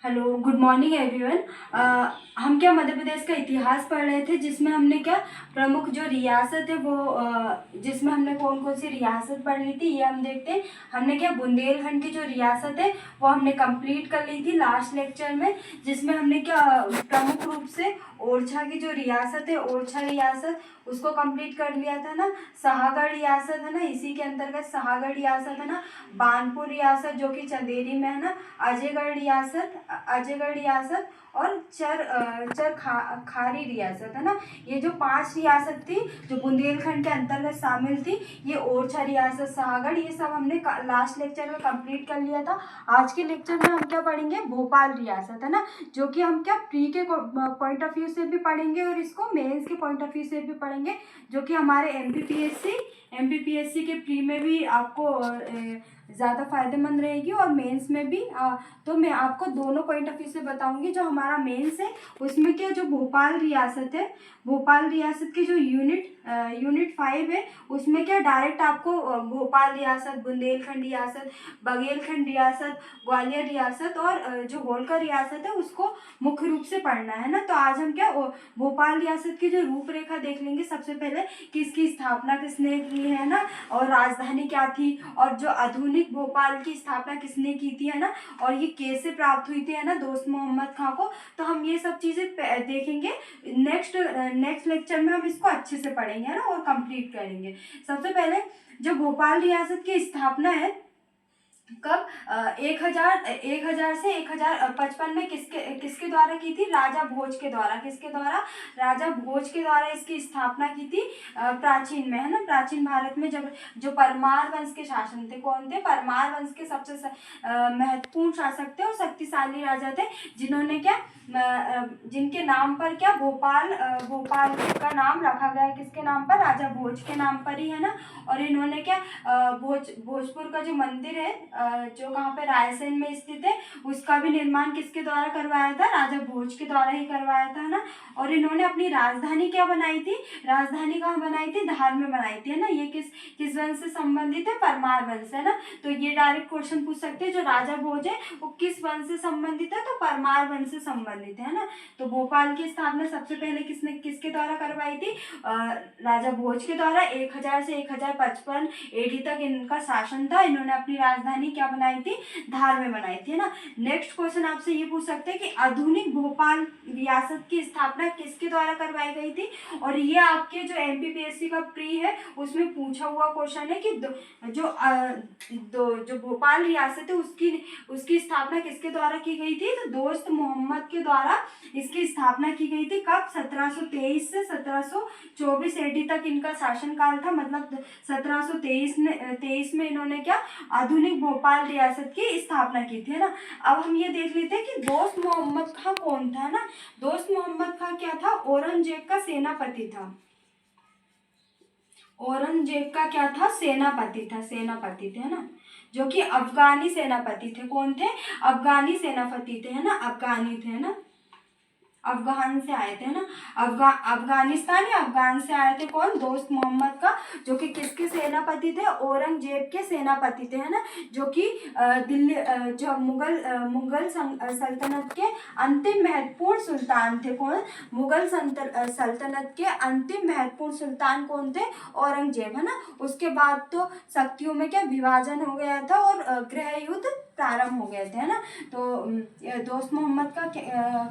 Hello, good morning everyone. हम क्या मध्य प्रदेश का इतिहास पढ़ रहे थे, जिसमें हमने क्या प्रमुख जो रियासत है वो जिसमें हमने कौन कौन सी रियासत पढ़ ली थी, ये हम देखते हैं। हमने क्या बुंदेलखंड की जो रियासत है वो हमने कंप्लीट कर ली थी लास्ट लेक्चर में, जिसमें हमने क्या प्रमुख रूप से ओरछा की जो रियासत है, ओरछा रियासत उसको कंप्लीट कर लिया था ना। सहागढ़ रियासत है ना, इसी के अंतर्गत सहागढ़ रियासत है ना। बानपुर रियासत जो कि चंदेरी में है ना। अजयगढ़ रियासत और खारी रियासत है ना। ये जो 5 रियासत थी जो बुंदेलखंड के अंतर्गत शामिल थी, ये ओरछा रियासत, सहागढ़, ये सब हमने लास्ट लेक्चर में कंप्लीट कर लिया था। आज के लेक्चर में हम क्या पढ़ेंगे, भोपाल रियासत है ना, जो कि हम क्या प्री के पॉइंट ऑफ व्यू से भी पढ़ेंगे और इसको मेंस के पॉइंट ऑफ व्यू से भी पढ़ेंगे, जो कि हमारे एमपीपीएससी के प्री में भी आपको ज़्यादा फायदेमंद रहेगी और मेंस में भी। तो मैं आपको दोनों पॉइंट ऑफ व्यू से बताऊंगी। जो हमारा मेंस है उसमें क्या, जो भोपाल रियासत है, भोपाल रियासत की जो यूनिट 5 है, उसमें क्या डायरेक्ट आपको भोपाल रियासत, बुंदेलखंड रियासत, बघेलखंड रियासत, ग्वालियर रियासत और जो होलकर रियासत है उसको मुख्य रूप से पढ़ना है ना। तो आज हम क्या भोपाल रियासत की जो रूपरेखा देख लेंगे। सबसे पहले किसकी स्थापना किसने की है ना, और राजधानी क्या थी, और जो आधुनिक भोपाल की स्थापना किसने की थी है ना, और ये कैसे प्राप्त हुई थी है ना, दोस्त मोहम्मद खां को। तो हम ये सब चीजें देखेंगे। नेक्स्ट लेक्चर में हम इसको अच्छे से पढ़ेंगे है ना और कंप्लीट करेंगे। सबसे पहले जो भोपाल रियासत की स्थापना है कब, 1000 से 1055 में किसके द्वारा की थी, राजा भोज के द्वारा। किसके द्वारा, राजा भोज के द्वारा इसकी स्थापना की थी प्राचीन में है ना। प्राचीन भारत में जब जो परमार वंश के शासन थे, कौन थे, परमार वंश के सबसे महत्वपूर्ण शासक थे और शक्तिशाली राजा थे, जिन्होंने क्या जिनके नाम पर क्या भोपाल का नाम रखा गया, किसके नाम पर, राजा भोज के नाम पर ही है ना। और इन्होंने क्या भोजपुर का जो मंदिर है जो कहाँ पे, रायसेन में स्थित है, उसका भी निर्माण किसके द्वारा करवाया था, राजा भोज के द्वारा ही करवाया था ना। और इन्होंने अपनी राजधानी क्या बनाई थी, राजधानी कहाँ बनाई थी, धार में बनाई थी है ना। ये किस वंश से संबंधित है, परमार वंश है ना। तो ये डायरेक्ट क्वेश्चन पूछ सकते हैं, जो राजा भोज है वो किस वंश से संबंधित है, तो परमार वंश से संबंधित है ना। तो भोपाल की स्थापना सबसे पहले किसके द्वारा करवाई थी, राजा भोज के द्वारा। 1000 से 1055 एडी तक इनका शासन था। इन्होंने अपनी राजधानी क्या बनाई थी, धार में बनाई थी है ना। नेक्स्ट क्वेश्चन आपसे ये पूछ सकते हैं कि आधुनिक भोपाल रियासत की स्थापना किसके द्वारा करवाई गई थी। और ये आपके जो एमपीपीएससी का प्री है उसमें पूछा हुआ क्वेश्चन है कि जो भोपाल रियासत है उसकी स्थापना किसके द्वारा की गई थी, तो दोस्त मोहम्मद के द्वारा इसकी स्थापना की गई थी। कब, 1723 से 1724 एडी तक इनका शासनकाल था। मतलब 1723 में इन्होंने क्या आधुनिक भोपाल रियासत की स्थापना की थी है ना। अब हम ये देख लेते हैं कि दोस्त मोहम्मद खां कौन था ना। दोस्त मोहम्मद खां क्या था, औरंगजेब का सेनापति था। औरंगजेब का क्या था, सेनापति थे है ना, जो कि अफगानी सेनापति थे। कौन थे, अफगानी सेनापति थे है ना, अफगानी थे है ना, अफगान से आए थे ना। अफगानिस्तान या अफगान से आए थे कौन, दोस्त मोहम्मद का, जो कि किसके सेनापति थे, औरंगजेब के सेनापति थे है ना। जो कि दिल्ली जो मुगल सल्तनत के अंतिम महत्वपूर्ण सुल्तान थे। कौन, मुगल सल्तनत के अंतिम महत्वपूर्ण सुल्तान कौन थे, औरंगजेब है ना। उसके बाद तो शक्तियों में क्या विभाजन हो गया था और गृह युद्ध प्रारंभ हो गए थे है ना। तो दोस्त मोहम्मद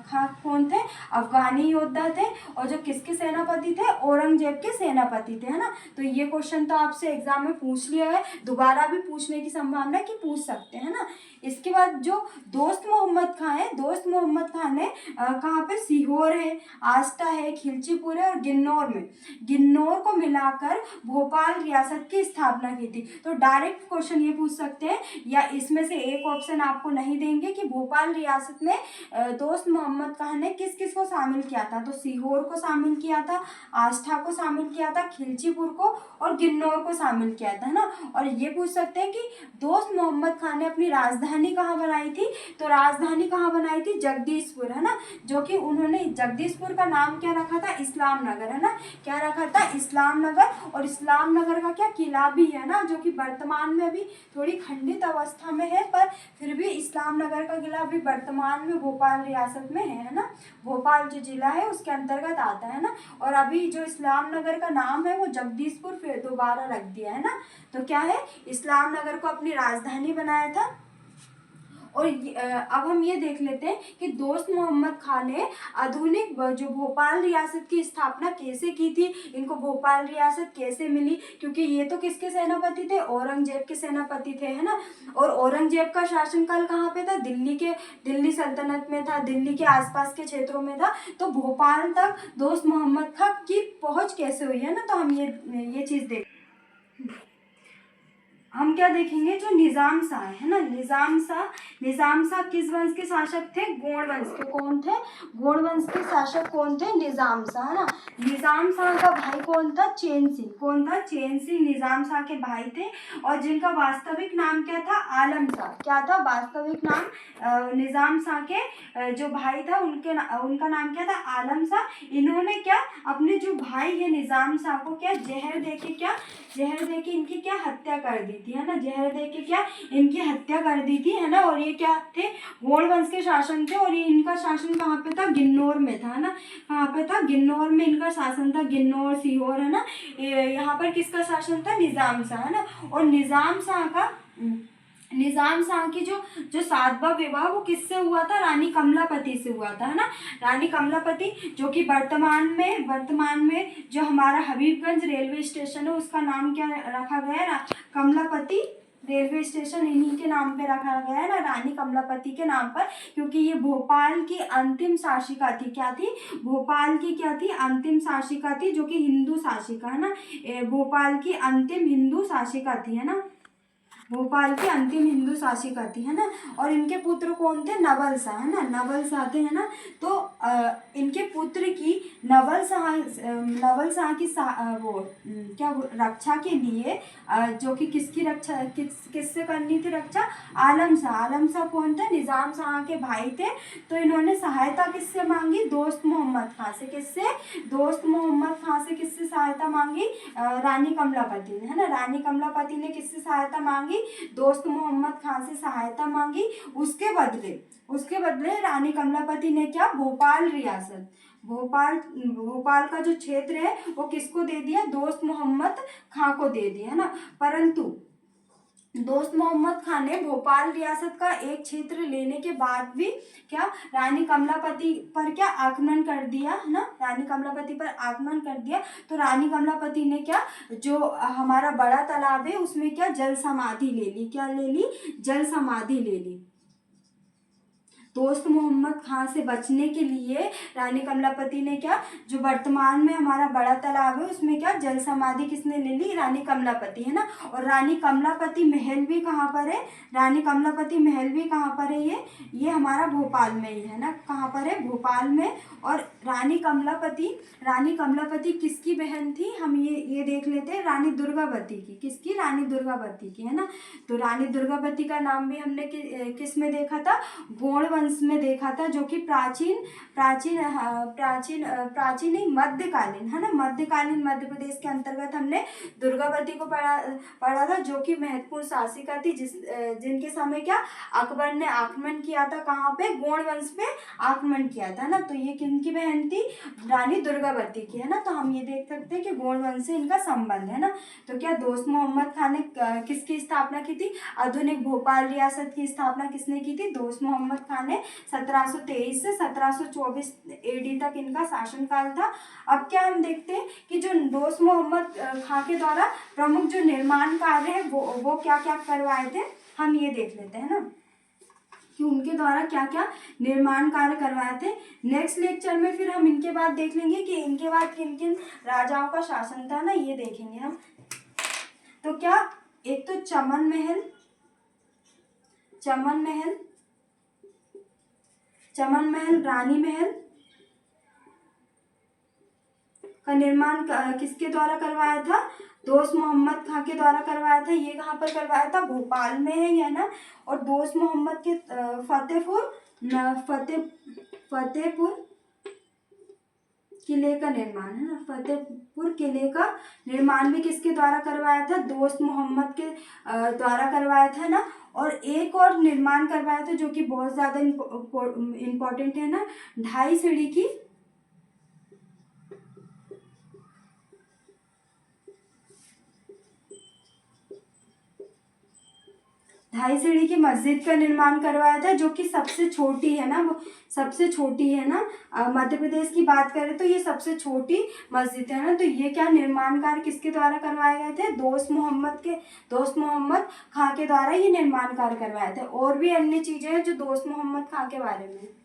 खां कौन थे, अफगानी योद्धा थे, और जो किसके सेनापति थे, औरंगजेब के सेनापति थे है ना। तो ये क्वेश्चन तो आपसे एग्जाम में पूछ लिया है, दोबारा भी पूछने की संभावना है कि पूछ सकते हैं ना। इसके बाद जो दोस्त मोहम्मद खां है, दोस्त मोहम्मद खां ने कहाँ पे, सीहोर है, आस्था है, खिलचीपुर है और गिन्नौर को मिलाकर भोपाल रियासत की स्थापना की थी। तो डायरेक्ट क्वेश्चन ये पूछ सकते हैं, या इसमें से एक ऑप्शन आपको नहीं देंगे कि भोपाल रियासत में दोस्त मोहम्मद खां ने किस किस को शामिल किया था। तो सीहोर को शामिल किया था, आस्था को शामिल किया था, खिलचीपुर को और गिन्नौर को शामिल किया था ना। और ये पूछ सकते हैं कि दोस्त मोहम्मद खां ने अपनी राजधानी कहाँ बनाई थी, तो राजधानी कहाँ बनाई थी, जगदीशपुर है ना। जो कि उन्होंने जगदीशपुर का नाम क्या रखा था, इस्लाम नगर है ना। क्या रखा था, इस्लाम नगर। और इस्लाम नगर का क्या किला भी है ना, जो कि वर्तमान में अभी थोड़ी खंडित अवस्था में है, पर पर फिर भी इस्लाम नगर का किला अभी वर्तमान में भोपाल रियासत में है ना, भोपाल जो जिला है उसके अंतर्गत आता है ना। और अभी जो इस्लाम नगर का नाम है वो जगदीशपुर फिर दोबारा रख दिया है ना। तो क्या है, इस्लाम नगर को अपनी राजधानी बनाया था। और अब हम ये देख लेते हैं कि दोस्त मोहम्मद खान ने आधुनिक जो भोपाल रियासत की स्थापना कैसे की थी, इनको भोपाल रियासत कैसे मिली, क्योंकि ये तो किसके सेनापति थे, औरंगजेब के सेनापति थे, है ना। और औरंगजेब का शासनकाल कहाँ पे था, दिल्ली सल्तनत में था, दिल्ली के आसपास के क्षेत्रों में था। तो भोपाल तक दोस्त मोहम्मद खान की पहुंच कैसे हुई है ना, तो हम ये चीज़ देख, हम क्या देखेंगे, जो निजाम शाह है ना, निजाम शाह किस वंश के शासक थे, गोंड वंश के। कौन थे, गोंड वंश के शासक कौन थे, निजाम शाह, है ना। निजाम शाह का भाई कौन था, चैन सिंह। कौन था, चैन सिंह निजाम शाह के भाई थे, और जिनका वास्तविक नाम क्या था, आलम शाह। क्या था वास्तविक नाम, निजाम शाह के जो भाई था उनका नाम क्या था, आलम शाह। इन्होंने क्या, अपने जो भाई है निजाम शाह को क्या, जहर देके इनकी क्या हत्या कर दी थी, है ना। जहर देके क्या इनकी हत्या कर दी थी, है ना। और ये क्या थे, गोंड वंश के शासन थे, और ये इनका शासन कहाँ पे था, गिन्नौर में था, है ना। कहाँ पे था, गिन्नौर में इनका शासन था, गिन्नौर सीहोर, है ना। यहाँ पर किसका शासन था, निजाम शाह, है ना। और निजाम शाह की जो सातवां विवाह वो किससे हुआ था, रानी कमलापति से हुआ था, है ना। रानी कमलापति, जो कि वर्तमान में जो हमारा हबीबगंज रेलवे स्टेशन है उसका नाम क्या रखा गया है, कमलापति रेलवे स्टेशन इन्हीं के नाम पे रखा गया है ना, रानी कमलापति के नाम पर, क्योंकि ये भोपाल की अंतिम शासिका थी। क्या थी, भोपाल की क्या थी, अंतिम शासिका थी, जो कि हिंदू शासिका, है ना। भोपाल की अंतिम हिंदू शासिका थी, है ना, भोपाल की अंतिम हिंदू शासिका थी, है ना। और इनके पुत्र कौन थे, नवल शाह, है ना, नवल शाह थे, है ना। तो इनके पुत्र की नवल शाह की रक्षा के लिए, जो कि किसकी रक्षा, किससे करनी थी रक्षा, आलम शाह कौन थे, निजाम शाह के भाई थे। तो इन्होंने सहायता किससे मांगी, दोस्त मोहम्मद खां से। किससे सहायता मांगी, रानी कमलापति ने, है ना। रानी कमलापति ने किससे सहायता मांगी, दोस्त मोहम्मद खान से सहायता मांगी। उसके बदले रानी कमलापति ने क्या, भोपाल का जो क्षेत्र है वो किसको दे दिया, दोस्त मोहम्मद खां को दे दिया, है ना। परंतु दोस्त मोहम्मद खान ने भोपाल रियासत का एक क्षेत्र लेने के बाद भी क्या, रानी कमलापति पर क्या आक्रमण कर दिया, है ना, रानी कमलापति पर आक्रमण कर दिया। तो रानी कमलापति ने क्या, जो हमारा बड़ा तालाब है उसमें क्या, जल समाधि ले ली। क्या ले ली, जल समाधि ले ली। दोस्त मोहम्मद खां से बचने के लिए रानी कमलापति ने क्या, जो वर्तमान में हमारा बड़ा तालाब है उसमें क्या, जल समाधि किसने ले ली, रानी कमलापति, है ना। और रानी कमलापति महल भी कहाँ पर है, ये हमारा भोपाल में ही है ना। कहाँ पर है, भोपाल में। और रानी कमलापति किसकी बहन थी, हम ये देख लेते हैं, रानी दुर्गावती की। किसकी, रानी दुर्गावती की, है ना। तो रानी दुर्गावती का नाम भी हमने किस में देखा था, गोंड वंश में देखा था, जो कि प्राचीन नहीं, मध्यकालीन, है ना, मध्यकालीन मध्य प्रदेश के अंतर्गत हमने दुर्गावती को पढ़ा था, जो कि महत्वपूर्ण शासिका थी, जिनके समय क्या, अकबर ने आक्रमण किया था, कहाँ पे, गोंड वंश पे आक्रमण किया था ना। तो ये किनकी बहन थी, रानी दुर्गावती की, है ना। तो हम ये देख सकते हैं कि गोंड वंश से इनका संबंध है ना। तो क्या, दोस्त मोहम्मद खान ने किसकी स्थापना की थी, आधुनिक भोपाल रियासत की स्थापना किसने की थी, दोस्त मोहम्मद खान ने। 1723 से 1724 AD तक इनका शासनकाल था। अब क्या हम देखते हैं कि जो दोस्त मोहम्मद खान के द्वारा प्रमुख जो निर्माण कार्य है वो क्या क्या करवाए थे, हम ये देख लेते हैं ना, कि उनके द्वारा क्या क्या निर्माण कार्य करवाए थे। नेक्स्ट लेक्चर में फिर हम इनके बाद देख लेंगे कि इनके बाद किन किन राजाओं का शासन था ना, ये देखेंगे हम। तो क्या, एक तो चमन महल रानी महल का निर्माण किसके द्वारा करवाया था, दोस्त मोहम्मद खां के द्वारा करवाया था। ये कहाँ पर करवाया था, भोपाल में है ना। और दोस्त मोहम्मद के किले का निर्माण, है ना, फतेहपुर किले का निर्माण भी किसके द्वारा करवाया था? दोस्त मोहम्मद के द्वारा करवाया था ना। और एक और निर्माण करवाया था जो कि बहुत ज़्यादा इम्पोर्टेंट है ना, ढाई सीढ़ी की मस्जिद का निर्माण करवाया था, जो कि सबसे छोटी है ना, वो सबसे छोटी है ना। मध्य प्रदेश की बात करें तो ये सबसे छोटी मस्जिद है ना। तो ये क्या निर्माण कार्य किसके द्वारा करवाए गए थे? दोस्त मोहम्मद खां के द्वारा ये निर्माण कार्य करवाए थे। और भी अन्य चीजें हैं जो दोस्त मोहम्मद खां के बारे में।